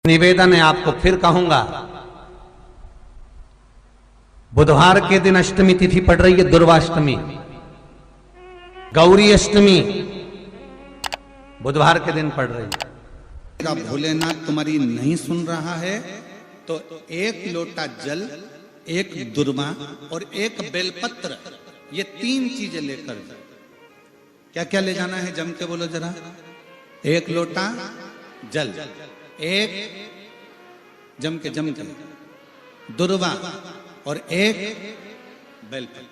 निवेदन है आपको फिर कहूंगा, बुधवार के दिन अष्टमी तिथि पड़ रही है, दुर्वाष्टमी, गौरी अष्टमी बुधवार के दिन पड़ रही है। भोलेनाथ तुम्हारी नहीं सुन रहा है तो एक लोटा जल, एक दुर्वा और एक बेलपत्र, ये 3 चीजें लेकर, क्या क्या ले जाना है जम के बोलो जरा। एक लोटा जल, एक जम के दुर्वा और एक बेलपत्र,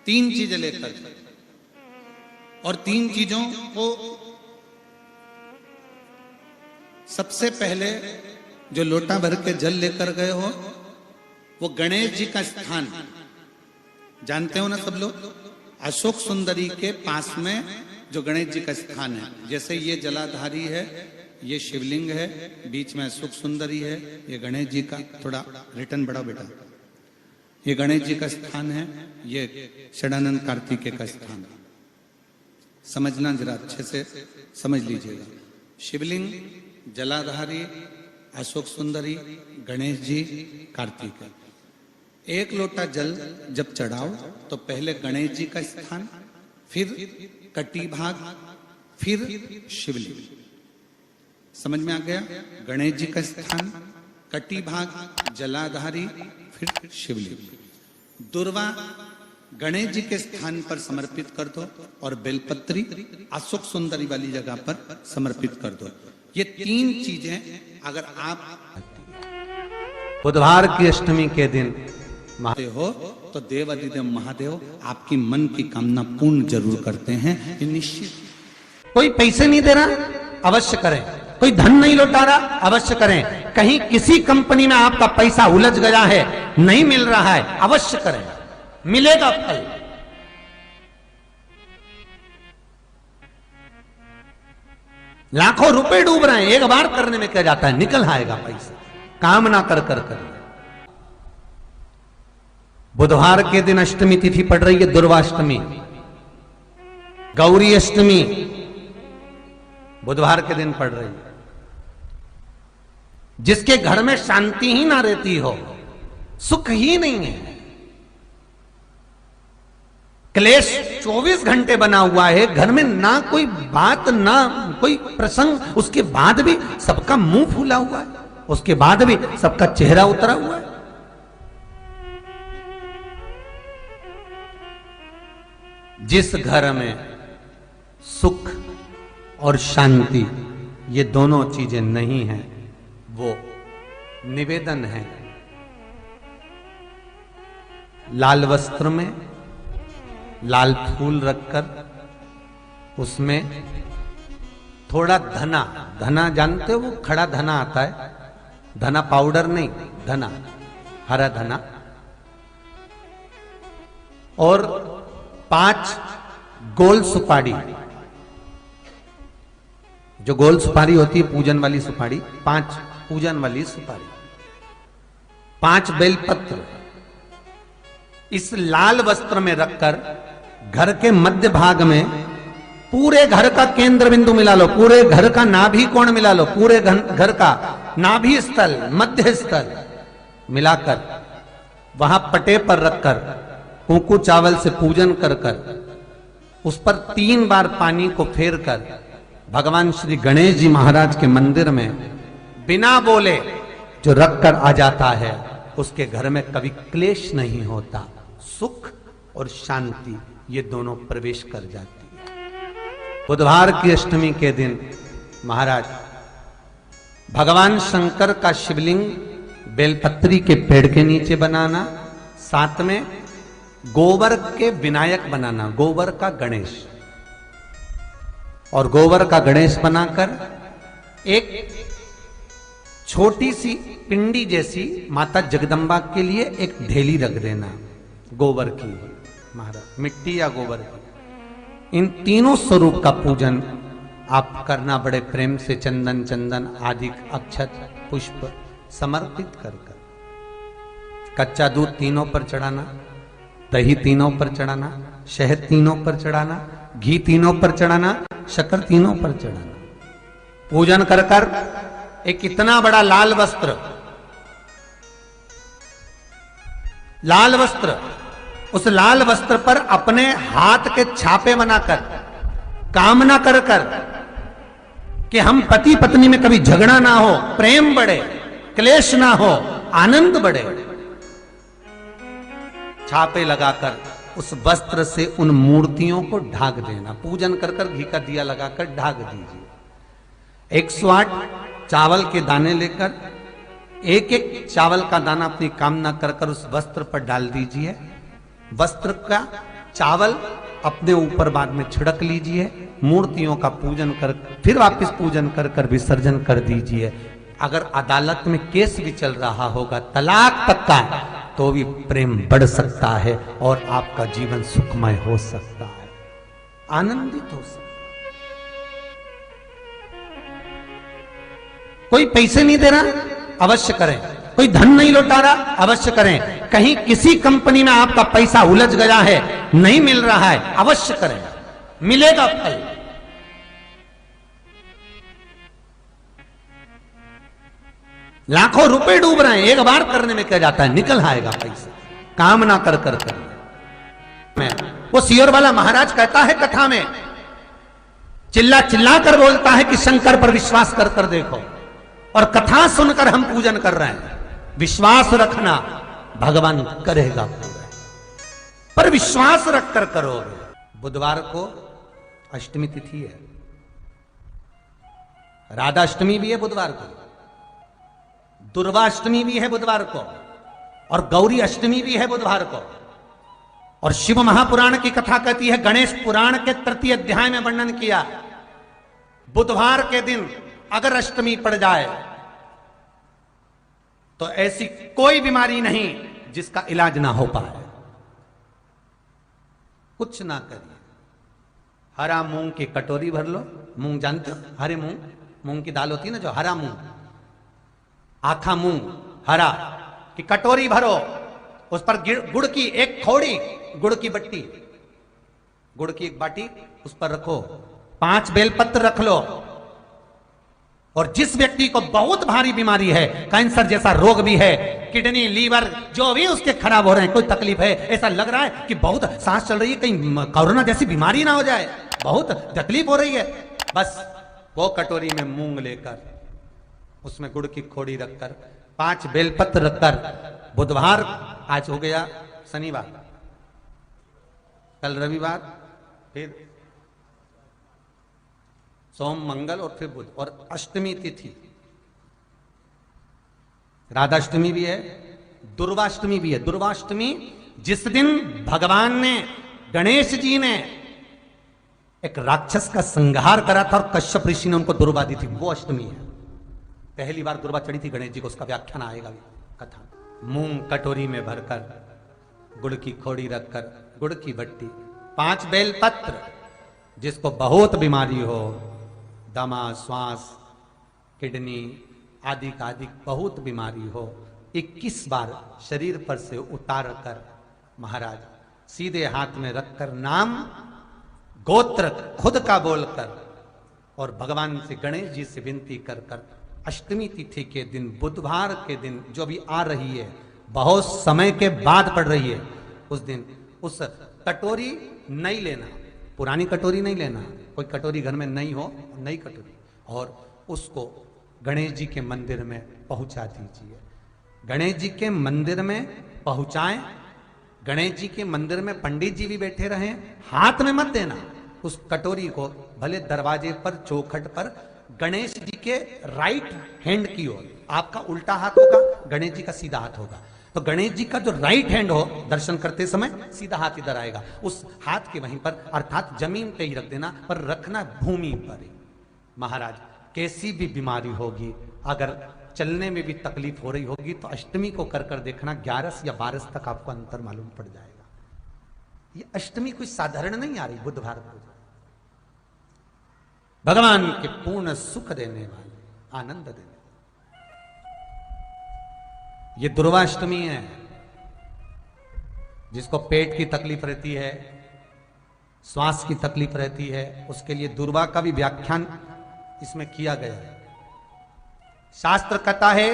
3 चीजें लेकर, और 3 चीजों को सबसे पहले जो लोटा भर के जल लेकर गए हो वो गणेश जी का स्थान जानते हो ना सब लोग, अशोक सुंदरी के पास में जो गणेश जी का स्थान है, जैसे ये जलाधारी है, ये शिवलिंग है, बीच में अशोक सुंदरी है, ये गणेश जी का, थोड़ा रिटर्न बढ़ाओ बेटा, ये गणेश जी का स्थान है, ये षडानंद कार्तिकेय का स्थान है। समझना जरा अच्छे से समझ लीजिएगा। शिवलिंग, जलाधारी, अशोक सुंदरी, गणेश जी, कार्तिकेय। एक लोटा जल जब चढ़ाओ तो पहले गणेश जी का स्थान, फिर कटी भाग, फिर शिवलिंग। समझ में आ गया? गणेश जी का स्थान, कटी भाग, जलाधारी, फिर शिवलिंग। दुर्वा गणेश जी के स्थान पर समर्पित कर दो और बेलपत्री अशोक सुंदरी वाली जगह पर समर्पित कर दो। ये 3 चीजें अगर आप बुधवार की अष्टमी के दिन हो तो देवाधिदेव महादेव आपकी मन की कामना पूर्ण जरूर करते हैं, ये निश्चित। कोई पैसे नहीं दे रहा, अवश्य करें। कोई धन नहीं लौटा रहा, अवश्य करें। कहीं किसी कंपनी में आपका पैसा उलझ गया है, नहीं मिल रहा है, अवश्य करें, मिलेगा फल। लाखों रुपए डूब रहे हैं, एक बार करने में क्या जाता है, निकल आएगा पैसा, काम ना कर कर कर। बुधवार के दिन अष्टमी तिथि पड़ रही है, दुर्वाष्टमी, गौरी अष्टमी बुधवार के दिन पड़ रही है। जिसके घर में शांति ही ना रहती हो, सुख ही नहीं है, क्लेश 24 घंटे बना हुआ है घर में, ना कोई बात ना कोई प्रसंग, उसके बाद भी सबका मुंह फूला हुआ है, उसके बाद भी सबका चेहरा उतरा हुआ है। जिस घर में सुख और शांति ये दोनों चीजें नहीं हैं, वो निवेदन है लाल वस्त्र में लाल फूल रखकर उसमें थोड़ा धना, धना जानते हो, वो खड़ा धना आता है, धना पाउडर नहीं, धना, हरा धना, और 5 गोल सुपारी, जो गोल सुपारी होती है पूजन वाली सुपारी, 5 पूजन वाली सुपारी, 5 बेलपत्र इस लाल वस्त्र में रखकर घर के मध्य भाग में पूरे घर का केंद्र बिंदु मिला लो, पूरे घर का नाभि कोण मिला लो, पूरे घर का नाभि स्थल, मध्य स्थल मिलाकर वहां पटे पर रखकर कुंकू चावल से पूजन कर कर उस पर 3 बार पानी को फेर कर भगवान श्री गणेश जी महाराज के मंदिर में बिना बोले जो रख कर आ जाता है, उसके घर में कभी क्लेश नहीं होता, सुख और शांति ये दोनों प्रवेश कर जाती है। बुधवार की अष्टमी के दिन महाराज भगवान शंकर का शिवलिंग बेलपत्री के पेड़ के नीचे बनाना, साथ में गोबर के विनायक बनाना, गोबर का गणेश, और गोबर का गणेश बनाकर एक छोटी सी पिंडी जैसी माता जगदम्बा के लिए एक ढेली रख देना, गोबर की महाराज, मिट्टी या गोबर की। इन तीनों स्वरूप का पूजन आप करना बड़े प्रेम से, चंदन चंदन आदि अक्षत पुष्प समर्पित कर कर, कच्चा दूध तीनों पर चढ़ाना, दही तीनों पर चढ़ाना, शहद तीनों पर चढ़ाना, घी तीनों पर चढ़ाना, शक्कर तीनों पर चढ़ाना। पूजन कर कर एक इतना बड़ा लाल वस्त्र, उस लाल वस्त्र पर अपने हाथ के छापे बनाकर कामना कर कि हम पति पत्नी में कभी झगड़ा ना हो, प्रेम बढ़े, क्लेश ना हो, आनंद बढ़े, छापे लगाकर उस वस्त्र से उन मूर्तियों को ढाक देना। पूजन कर घी का दिया लगाकर ढाक दीजिए। 108 चावल के दाने लेकर एक एक चावल का दाना अपनी कामना कर उस वस्त्र पर डाल दीजिए। वस्त्र का चावल अपने ऊपर बाद में छिड़क लीजिए। मूर्तियों का पूजन कर फिर वापस पूजन कर विसर्जन कर दीजिए। अगर अदालत में केस भी चल रहा होगा तलाक तक का, तो भी प्रेम बढ़ सकता है और आपका जीवन सुखमय हो सकता है, आनंदित हो सकता है। कोई पैसे नहीं दे रहा, अवश्य करें। कोई धन नहीं लौटा रहा, अवश्य करें। कहीं किसी कंपनी में आपका पैसा उलझ गया है, नहीं मिल रहा है, अवश्य करें, मिलेगा फल। लाखों रुपए डूब रहे हैं, एक बार करने में क्या जाता है, निकल आएगा पैसा। कामना कर मैं वो सियोर वाला महाराज कहता है कथा में, चिल्ला चिल्ला कर बोलता है कि शंकर पर विश्वास कर देखो। और कथा सुनकर हम पूजन कर रहे हैं। विश्वास रखना, भगवान करेगा पूरा, पर विश्वास रखकर करोगे। बुधवार को अष्टमी तिथि है, राधाष्टमी भी है बुधवार को, दुर्वाष्टमी भी है बुधवार को, और गौरी अष्टमी भी है बुधवार को। और शिव महापुराण की कथा कहती है, गणेश पुराण के 3 अध्याय में वर्णन किया, बुधवार के दिन अगर अष्टमी पड़ जाए तो ऐसी कोई बीमारी नहीं जिसका इलाज ना हो पाए। कुछ ना करिए, हरा मूंग की कटोरी भर लो। मूंग जानते हो, हरे मूंग, मूंग की दाल होती है ना जो, हरा मूंग, आखा मूंग हरा की कटोरी भरो, उस पर गुड़ की एक थोड़ी, गुड़ की बट्टी, गुड़ की एक बाटी उस पर रखो, 5 बेलपत्र रख लो। और जिस व्यक्ति को बहुत भारी बीमारी है, कैंसर जैसा रोग भी है, किडनी, लीवर जो भी उसके खराब हो रहे हैं, कोई तकलीफ है, ऐसा लग रहा है कि बहुत सांस चल रही है, कहीं कोरोना जैसी बीमारी ना हो जाए, बहुत तकलीफ हो रही है, बस वो कटोरी में मूंग लेकर उसमें गुड़ की खोड़ी रखकर 5 बेलपत्र रखकर, बुधवार आज हो गया, शनिवार, कल रविवार, फिर सोम मंगल और फिर बुध, और अष्टमी तिथि, राधाष्टमी भी है, दुर्वाष्टमी भी है। दुर्वाष्टमी जिस दिन भगवान ने, गणेश जी ने एक राक्षस का संहार करा था और कश्यप ऋषि ने उनको दुर्वा दी थी, वो अष्टमी है। पहली बार दुर्वा चढ़ी थी गणेश जी को, उसका व्याख्यान आएगा कथा। मूंग कटोरी में भरकर, गुड़ की खोड़ी रखकर, गुड़ की भट्टी, 5 बेलपत्र, जिसको बहुत बीमारी हो, दमा, श्वास, किडनी आदि का आदि बहुत बीमारी हो, 21 बार शरीर पर से उतार कर महाराज सीधे हाथ में रखकर, नाम गोत्र खुद का बोलकर, और भगवान से, गणेश जी से विनती कर कर, अष्टमी तिथि के दिन, बुधवार के दिन जो भी आ रही है, बहुत समय के बाद पड़ रही है, उस दिन उस कटोरी नहीं लेना, पुरानी कटोरी नहीं लेना, कोई कटोरी घर में नहीं हो, नई कटोरी, और उसको गणेश जी के मंदिर में पहुंचा दीजिए। गणेश जी के मंदिर में पहुंचाएं, गणेश जी के मंदिर में पंडित जी भी बैठे रहें, हाथ में मत देना उस कटोरी को, भले दरवाजे पर, चौखट पर, गणेश जी के राइट हैंड की ओर, आपका उल्टा हाथ होगा, गणेश जी का सीधा हाथ होगा, तो गणेश जी का जो राइट हैंड हो, दर्शन करते समय सीधा हाथ इधर आएगा, उस हाथ के वहीं पर, अर्थात जमीन पे ही रख देना, पर रखना भूमि पर ही। महाराज कैसी भी बीमारी होगी, अगर चलने में भी तकलीफ हो रही होगी, तो अष्टमी को कर कर देखना, 11 या 12 तक आपको अंतर मालूम पड़ जाएगा। ये अष्टमी कोई साधारण नहीं आ रही, बुधवार को भगवान के पूर्ण सुख देने वाले, आनंद देने, ये दुर्वाष्टमी है। जिसको पेट की तकलीफ रहती है, श्वास की तकलीफ रहती है, उसके लिए दुर्वा का भी व्याख्यान इसमें किया गया है। शास्त्र कहता है,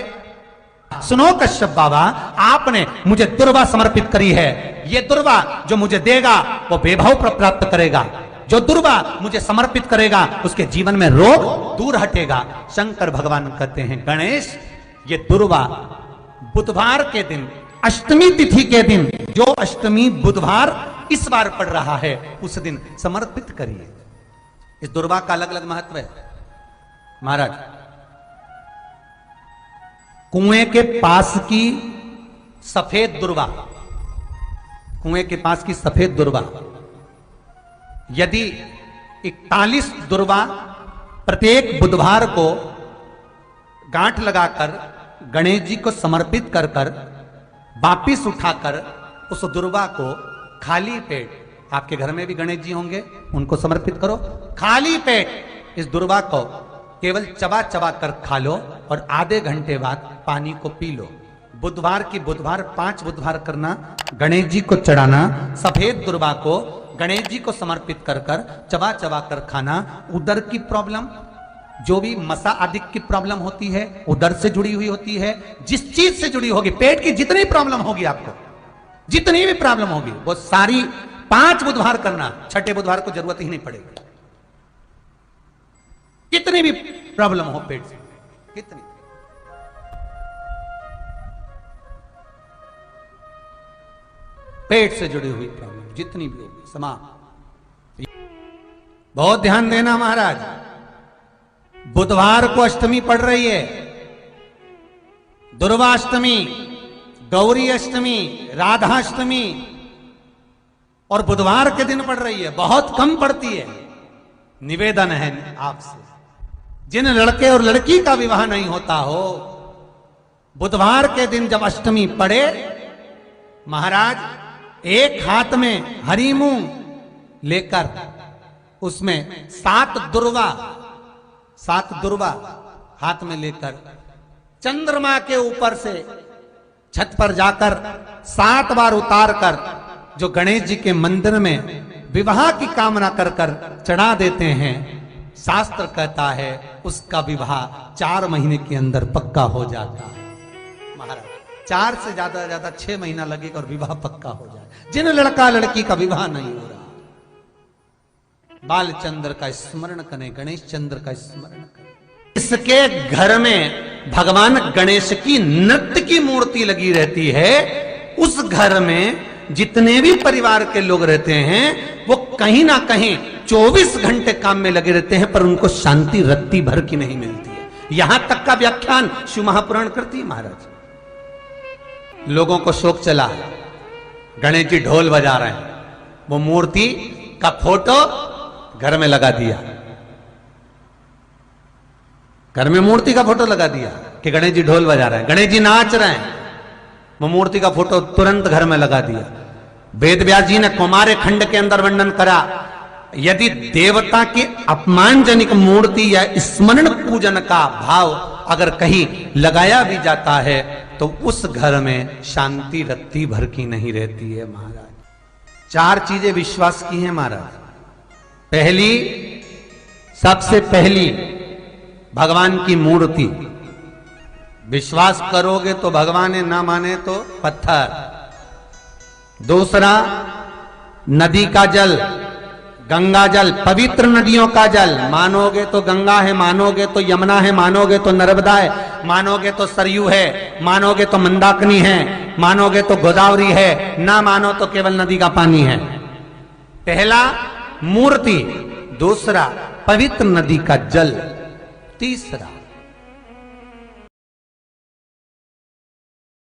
सुनो कश्यप बाबा, आपने मुझे दुर्वा समर्पित करी है। ये दुर्वा जो मुझे देगा वो वैभव प्राप्त करेगा। जो दुर्वा मुझे समर्पित करेगा उसके जीवन में रोग दूर हटेगा। शंकर भगवान कहते हैं, गणेश ये दुर्वा बुधवार के दिन, अष्टमी तिथि के दिन, जो अष्टमी बुधवार इस बार पड़ रहा है, उस दिन समर्पित करिए। इस दुर्वा का अलग अलग महत्व है महाराज। कुएं के पास की सफेद दुर्वा, कुएं के पास की सफेद दुर्वा, यदि 41 दुर्वा प्रत्येक बुधवार को गांठ लगाकर गणेश जी को समर्पित कर कर वापिस उठाकर उस दुर्वा को खाली पेट, आपके घर में भी गणेश जी होंगे, उनको समर्पित करो। खाली पेट इस दुर्वा को केवल चबा चबा कर खा लो और आधे घंटे बाद पानी को पी लो। बुधवार की बुधवार 5 बुधवार करना, गणेश जी को चढ़ाना। सफेद दुर्वा को गणेश जी को समर्पित कर कर चबा चबा कर खाना। उदर की प्रॉब्लम, जो भी मसा आदि की प्रॉब्लम होती है, उदर से जुड़ी हुई होती है। जिस चीज से जुड़ी होगी, पेट की जितनी प्रॉब्लम होगी, आपको जितनी भी प्रॉब्लम होगी, वो सारी 5 बुधवार करना। छठे बुधवार को जरूरत ही नहीं पड़ेगी। कितनी भी प्रॉब्लम हो पेट से, कितनी, पेट से जुड़ी हुई प्रॉब्लम जितनी भी होगी, समाप्त। बहुत ध्यान देना महाराज, बुधवार को अष्टमी पड़ रही है। दुर्वाष्टमी, गौरी अष्टमी, राधाष्टमी, और बुधवार के दिन पड़ रही है। बहुत कम पड़ती है। निवेदन है आपसे, जिन लड़के और लड़की का विवाह नहीं होता हो, बुधवार के दिन जब अष्टमी पड़े, महाराज एक हाथ में हरी मूंग लेकर उसमें 7 दुर्वा हाथ में लेकर चंद्रमा के ऊपर से छत पर जाकर 7 बार उतार कर जो गणेश जी के मंदिर में विवाह की कामना कर कर चढ़ा देते हैं, शास्त्र कहता है उसका विवाह 4 महीने के अंदर पक्का हो जाता है। महाराज 4 से ज्यादा 6 महीना लगेगा और विवाह पक्का हो जाए। जिन लड़का लड़की का विवाह नहीं हो रहा, बालचंद्र का स्मरण करें, गणेश चंद्र का स्मरण करें। इसके घर में भगवान गणेश की नृत्य की मूर्ति लगी रहती है। उस घर में जितने भी परिवार के लोग रहते हैं, वो कहीं ना कहीं 24 घंटे काम में लगे रहते हैं, पर उनको शांति रत्ती भर की नहीं मिलती है। यहां तक का व्याख्यान शिव महापुराण करती है महाराज। लोगों को शौक चला, गणेश जी ढोल बजा रहे हैं, वो मूर्ति का फोटो घर में लगा दिया, घर में मूर्ति का फोटो लगा दिया कि गणेश जी ढोल बजा रहे हैं, गणेश जी नाच रहे हैं, वो मूर्ति का फोटो तुरंत घर में लगा दिया। वेद व्यास जी ने कुमार खंड के अंदर वर्णन करा, यदि देवता की अपमानजनक मूर्ति या स्मरण पूजन का भाव अगर कहीं लगाया भी जाता है तो उस घर में शांति रत्ती भर की नहीं रहती है महाराज। 4 चीजें विश्वास की हैं महाराज। पहली, सबसे पहली भगवान की मूर्ति। विश्वास करोगे तो भगवान है, ना माने तो पत्थर। दूसरा, नदी का जल, गंगा जल, पवित्र नदियों का जल। मानोगे तो गंगा है, मानोगे तो यमुना है, मानोगे तो नर्मदा है, मानोगे तो सरयू है, मानोगे तो मंदाकिनी है, मानोगे तो गोदावरी है, ना मानो तो केवल नदी का पानी है। पहला मूर्ति, दूसरा पवित्र नदी का जल, तीसरा